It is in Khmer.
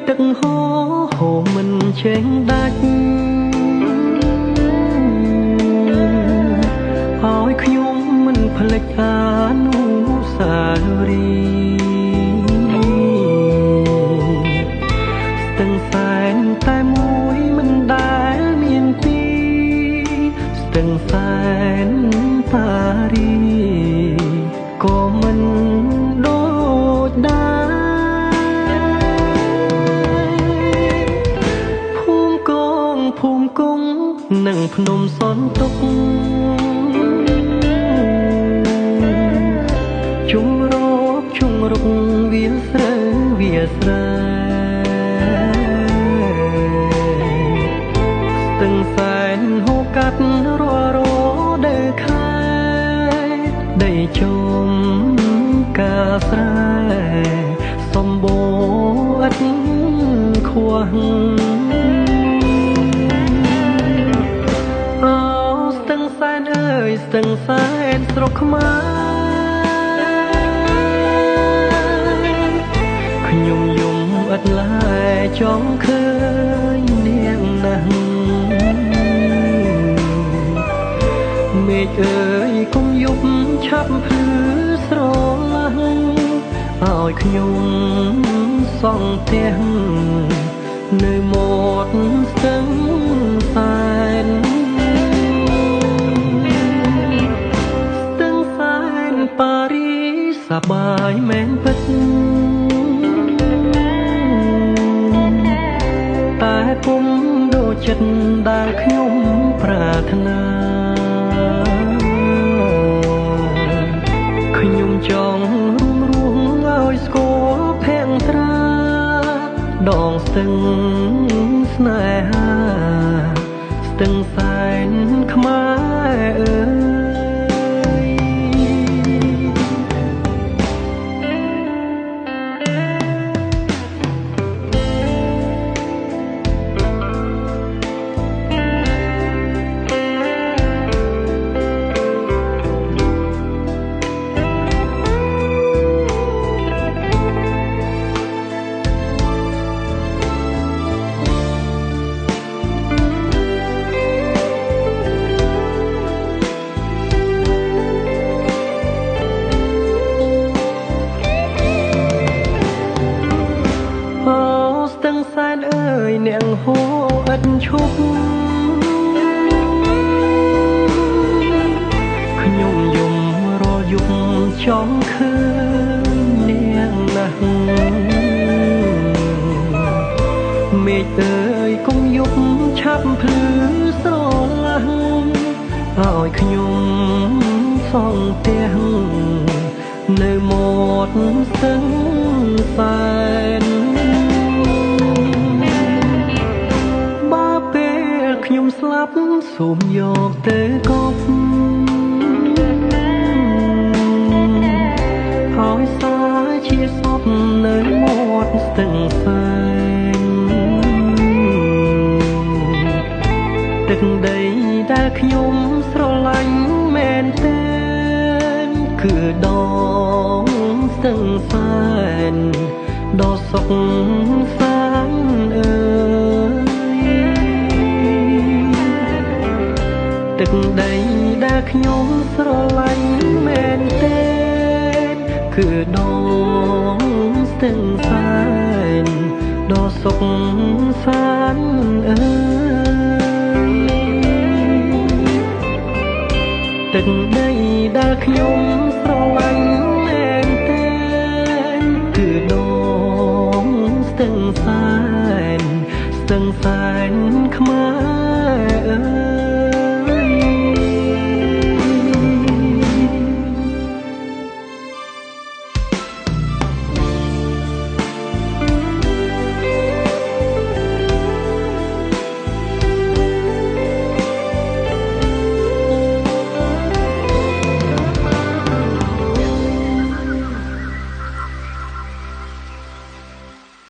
ទឹកហូរហូរមិនចេញដាច់ឲ្យខ្ញុំមិនភ្លេចអនុស្សាវរីយ៍ស្ទឹងសែនតែមួយមិនដែលមានពីរស្ទឹងសែនប៉ារីក៏មិនដូចដែរភូមិគង់និងភ្នំសនទុកជុំរុកវាស្រើវាស្រែស្ទឹងសែនហូរកាត់រាល់រដូវខែដីជុំកាស្រែសម្បូរឥតខ្វះអូស្ទឹងសែនអើយស្ទឹងសែនស្រុកខ្មែរខ្ញុំយំឥតឡាយចង់ឃើញនាងណាស់មេឃអើយកុំយប់ឆាប់ភ្លឺស្រឡះឲ្យខ្ញុំសង់ផ្ទះនៅមាត់ស្ទឹងសែនស្ទឹងសែនប៉ារីសប្បាយមែនពិតតែពុំដូចចិត្តដែលខ្ញុំប្រាថ្នាខ្ញុំចង់រួមឲ្យស្គាល់ភក្ត្រាដងស្ទឹងស្នេហាស្ទឹងសែនខ្មែរអើយសែនអើយនាងហូរឥតឈប់ខ្ញុំយំរាល់យប់ចង់ឃើញនាងណាស់មេឃអើយកុំយប់ឆាប់ភ្លឺស្រឡះឲ្យខ្ញុំសង់ផ្ទះនៅមាត់ស្ទឹងសែនខ្ញុំស្លាប់សូមយកទៅកប់ហើយសារជាសពនៅមាត់ស្ទឹងសែនទឹកដីដែលខ្ញុំស្រឡាញ់មែនទែនគឺដងស្ទឹងសែនដ៏សុខសាន្តអើទឹកដីដែលខ្ញុំស្រឡាញ់មែនទេគឺដងស្ទឹងសែនដ៏សុខសាន្តអើយទឹកដីដែលខ្ញុំស្រឡាញ់មែនទេគឺដងស្ទឹងសែនខ្មែរអើយ